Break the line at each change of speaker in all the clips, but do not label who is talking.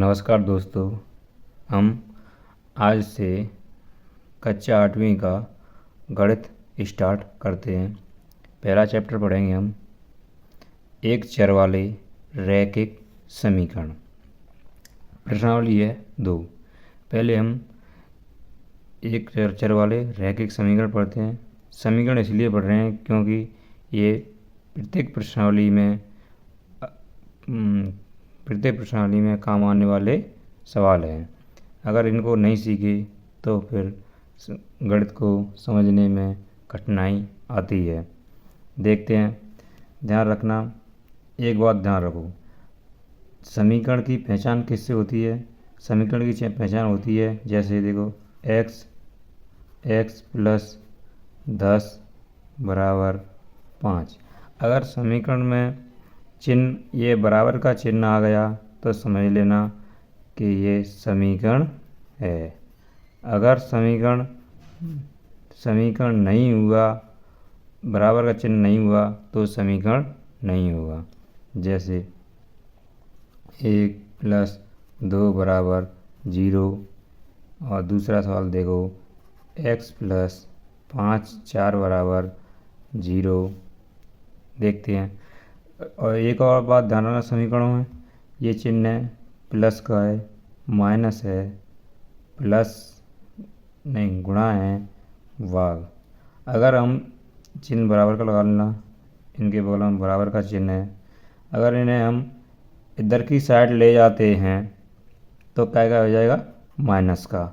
नमस्कार दोस्तों, हम आज से कक्षा 8वीं का गणित स्टार्ट करते हैं। पहला चैप्टर पढ़ेंगे हम एक चर वाले रैखिक समीकरण। प्रश्नावली है 2। पहले हम एक चर वाले रैखिक समीकरण पढ़ते हैं। समीकरण इसलिए पढ़ रहे हैं क्योंकि ये प्रत्येक प्रश्नावली में काम आने वाले सवाल हैं। अगर इनको नहीं सीखे तो फिर गणित को समझने में कठिनाई आती है। देखते हैं। ध्यान रखना, एक बात ध्यान रखो, समीकरण की पहचान किससे होती है? समीकरण की पहचान होती है जैसे देखो x प्लस 10 बराबर 5। अगर समीकरण में चिन्ह ये बराबर का चिन्ह आ गया तो समझ लेना कि ये समीकरण है। अगर समीकरण नहीं हुआ, बराबर का चिन्ह नहीं हुआ तो समीकरण नहीं होगा। जैसे 1 प्लस 2 बराबर 0 और दूसरा सवाल देखो x प्लस 5 4 बराबर 0। देखते हैं। और एक और बात ध्यान रखना, समीकरणों में ये चिन्ह प्लस का है, माइनस है, प्लस नहीं गुणा है, भाग। अगर हम चिन्ह बराबर का लगा लेना, इनके बगल में बराबर का चिन्ह है, अगर इन्हें हम इधर की साइड ले जाते हैं तो क्या हो जाएगा? माइनस का।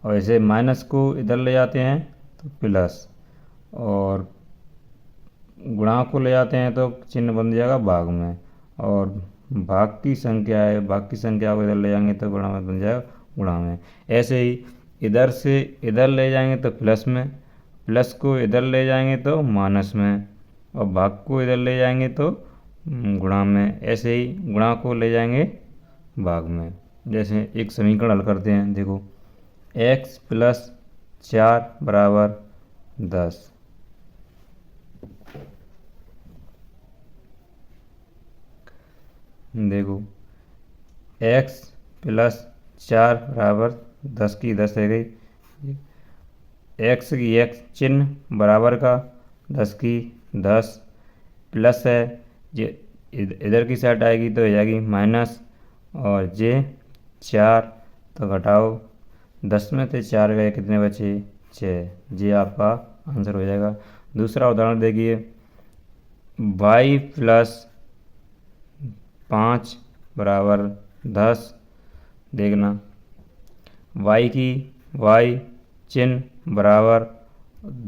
और ऐसे माइनस को इधर ले जाते हैं तो प्लस, और गुणा को ले जाते हैं तो चिन्ह बन जाएगा भाग में। और भाग की संख्या है, भाग की संख्या को इधर ले जाएंगे तो गुणा में बन जाएगा गुणा में। ऐसे ही इधर से इधर ले जाएंगे तो प्लस में, प्लस को इधर ले जाएंगे तो माइनस में, और भाग को इधर ले जाएंगे तो गुणा में। ऐसे ही गुणा को ले जाएंगे भाग में। जैसे एक समीकरण हल करते हैं। देखो x प्लस 4 बराबर 10। देखो x प्लस 4 बराबर 10 की 10 है गई, x की x चिन्ह बराबर का 10 की 10 प्लस है, ये इधर की साइड आएगी तो हो जाएगी माइनस, और जे 4 तो घटाओ 10 में से 4 गए, कितने बचे? 6। ये आपका आंसर हो जाएगा। दूसरा उदाहरण देखिए, y प्लस 5 बराबर 10। देखना y चिन्ह बराबर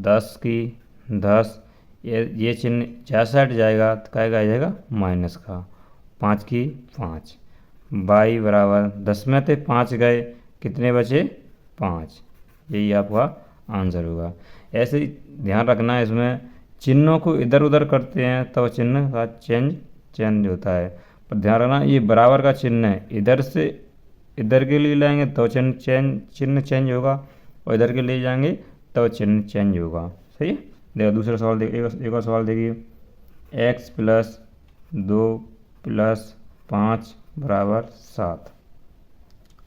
10 की 10, ये चिन्ह चार साइड जाएगा तो क्या आ जाएगा? माइनस का। 5 की 5, y बराबर 10 में से 5 गए, कितने बचे? 5। यही आपका आंसर होगा। ऐसे ही ध्यान रखना, इसमें चिन्हों को इधर उधर करते हैं तो चिन्ह का चेंज होता है। पर ध्यान रखना, ये बराबर का चिन्ह है, इधर से इधर के लिए लाएंगे तो चिन्ह चेंज होगा, और इधर के लिए जाएंगे तो चिन्ह चेंज होगा। सही है। देखो दूसरा सवाल एक और सवाल देखिए, x प्लस 2 प्लस 5 बराबर 7।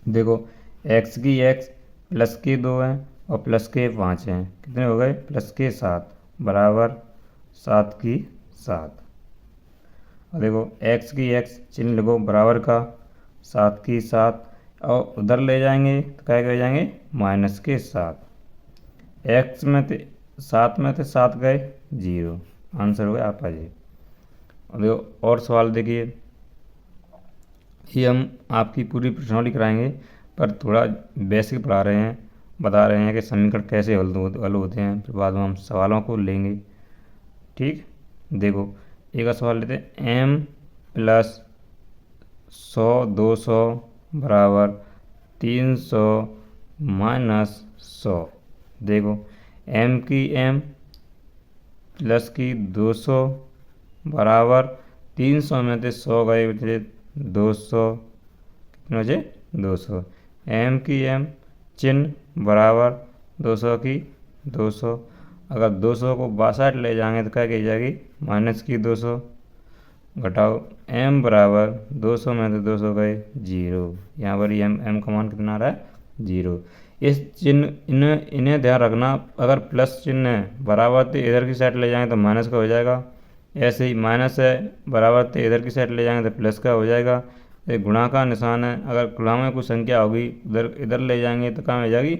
देखो x की x प्लस के 2 हैं और प्लस के 5 हैं, कितने हो गए? प्लस के 7 बराबर 7 की 7। और देखो x की x चिन्ह लिखो बराबर का 7 की 7, और उधर ले जाएंगे तो क्या हो जाएंगे? माइनस के 7। x में थे 7 में थे 7 गए 0। आंसर हो गया आपका जी। और देखो और सवाल देखिए, ये हम आपकी पूरी प्रश्नावली कराएंगे पर थोड़ा बेसिक पढ़ा रहे हैं, बता रहे हैं कि समीकरण कैसे हल होते हैं, फिर बाद में हम सवालों को लेंगे। ठीक। देखो एक और सवाल लेते हैं, m प्लस 100 200 बराबर 300 माइनस 100। देखो m की m प्लस की 200 बराबर 300 में से 100 गए बचे 200, कितने बचे? 200। m की m चिन्ह बराबर 200 की 200, अगर 200 को बासाइड ले जाएंगे तो क्या कही जाएगी? माइनस की 200। घटाओ m बराबर 200 में से 200 गए 0, यहाँ पर m का मान कितना आ रहा है 0। इस चिन्ह इन्हें ध्यान रखना, अगर प्लस चिन्ह है बराबर तो इधर की साइड ले जाएंगे तो माइनस का हो जाएगा, ऐसे ही माइनस है बराबर तो इधर की साइड ले जाएंगे तो प्लस का हो जाएगा। एक गुणा का निशान है, अगर गुणा में कुछ संख्या होगी इधर ले जाएंगे तो कहाँ हो जाएगी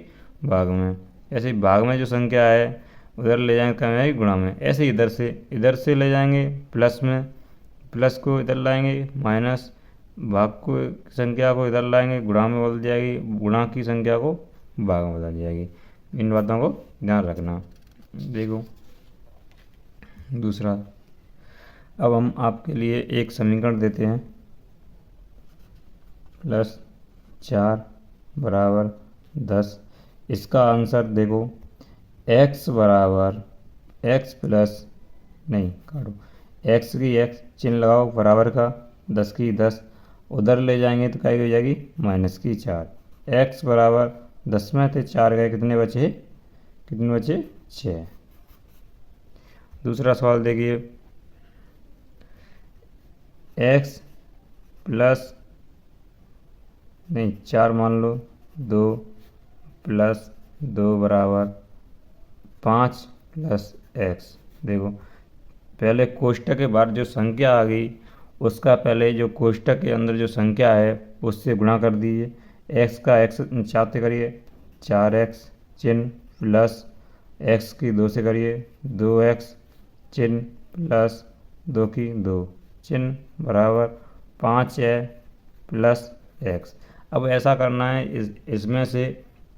भाग में, ऐसे ही भाग में जो संख्या है उधर ले जाएंगे कहाँ हो जाएगी गुणा में। ऐसे ही इधर से ले जाएंगे प्लस में, प्लस को इधर लाएंगे माइनस, भाग को संख्या को इधर लाएंगे गुणा में बदल जाएगी, गुणा की संख्या को भाग में बदल जाएगी। इन बातों को ध्यान रखना। देखो दूसरा, अब हम आपके लिए एक समीकरण देते हैं, +4 बराबर 10। इसका आंसर देखो x बराबर x प्लस नहीं काटो, x की x चिन्ह लगाओ बराबर का 10 की 10, उधर ले जाएंगे तो क्या हो जाएगी -4। x बराबर 10 में थे 4 गए, कितने बचे 6। दूसरा सवाल देखिए, x प्लस नहीं 4 मान लो 2 प्लस 2 बराबर 5 प्लस x। देखो पहले कोष्टक के बाद जो संख्या आ गई उसका पहले जो कोष्टक के अंदर जो संख्या है उससे गुणा कर दीजिए, x का x 4 से करिए 4x चिन्ह प्लस x की 2 से करिए 2x चिन्ह प्लस 2 की 2 चिन्ह बराबर 5 है प्लस x। अब ऐसा करना है, इसमें से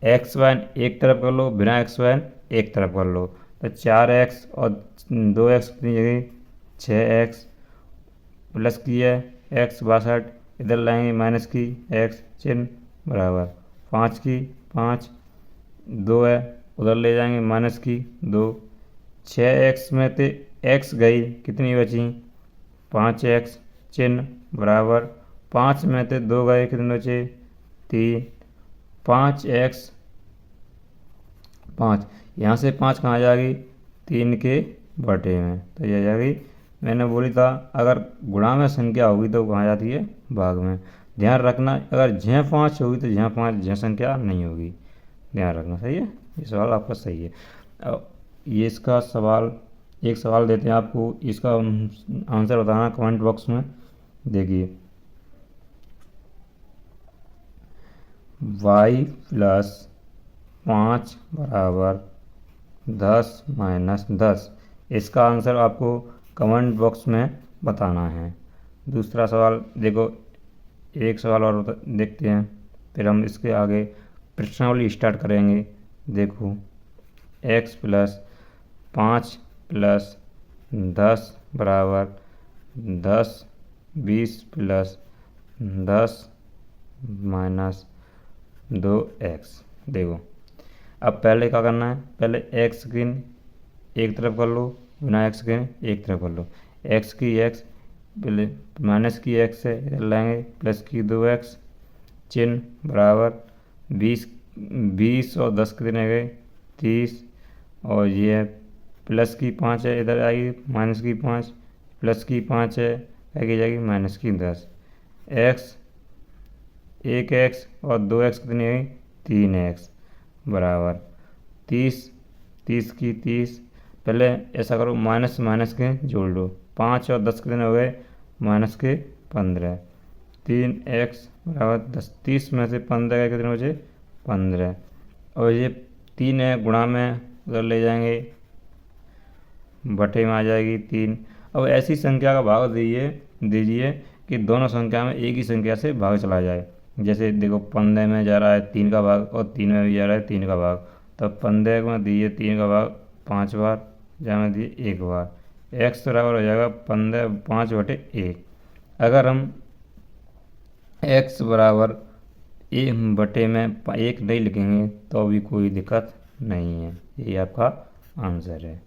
xy एक तरफ कर लो, बिना xy एक तरफ कर लो, तो 4x और 2x कितनी जगह 6x प्लस की है x 62, इधर लाएंगे माइनस की x चिन्ह बराबर 5 की 5, 2 है उधर ले जाएंगे माइनस की 2, 6x में से x गई कितनी बची 5x चिन्ह बराबर 5 में से 2 गए कितने बचे 3, 5x 5, यहाँ से 5 कहाँ जाएगी 3 के बटे में, तो यह जाएगी। मैंने बोली था अगर गुणा में संख्या होगी तो कहाँ जाती है भाग में। ध्यान रखना अगर ज्याँ 5 होगी तो ज्याँ 5 ज्याँ संख्या नहीं होगी, ध्यान रखना। सही है, ये सवाल आपका सही है। अब ये इसका सवाल एक सवाल देते हैं आपको, इसका आंसर बताना कमेंट बॉक्स में। देखिए y प्लस 5 बराबर 10 माइनस 10, इसका आंसर आपको कमेंट बॉक्स में बताना है। दूसरा सवाल देखो, एक सवाल और देखते हैं फिर हम इसके आगे प्रश्नावली स्टार्ट करेंगे। देखो x प्लस 5 प्लस 10 बराबर 10, 20 प्लस 10 माइनस 2x। देखो अब पहले क्या करना है, पहले x की एक तरफ कर लो, बिना x के एक तरफ कर लो, x की x पहले माइनस की x है इधर लाएंगे प्लस की 2x चिन्ह बराबर 20 और 10 कितने गए 30, और ये प्लस की 5 है इधर आएगी माइनस की 5, प्लस की 5 है आगे जाएगी माइनस की 10, x 1x और 2x कितनी है 3x बराबर 30 की 30। पहले ऐसा करो माइनस माइनस के जोड़ लो, 5 और 10 कितने हो गए माइनस के 15, 3x बराबर 10, 30 में से 15 के कितने बचे 15, और ये 3 है गुणा में उधर ले जाएंगे बटे में आ जाएगी 3। अब ऐसी संख्या का भाग दीजिए कि दोनों संख्या में एक ही संख्या से भाग चला जाए। जैसे देखो 15 में जा रहा है 3 का भाग और 3 में भी जा रहा है 3 का भाग, तब 15 में दीजिए 3 का भाग 5 बार, जहाँ में दिए 1 बार, x बराबर हो जाएगा 5/1। अगर हम x बराबर 1 बटे में 1 नहीं लिखेंगे तो भी कोई दिक्कत नहीं है, यही आपका आंसर है।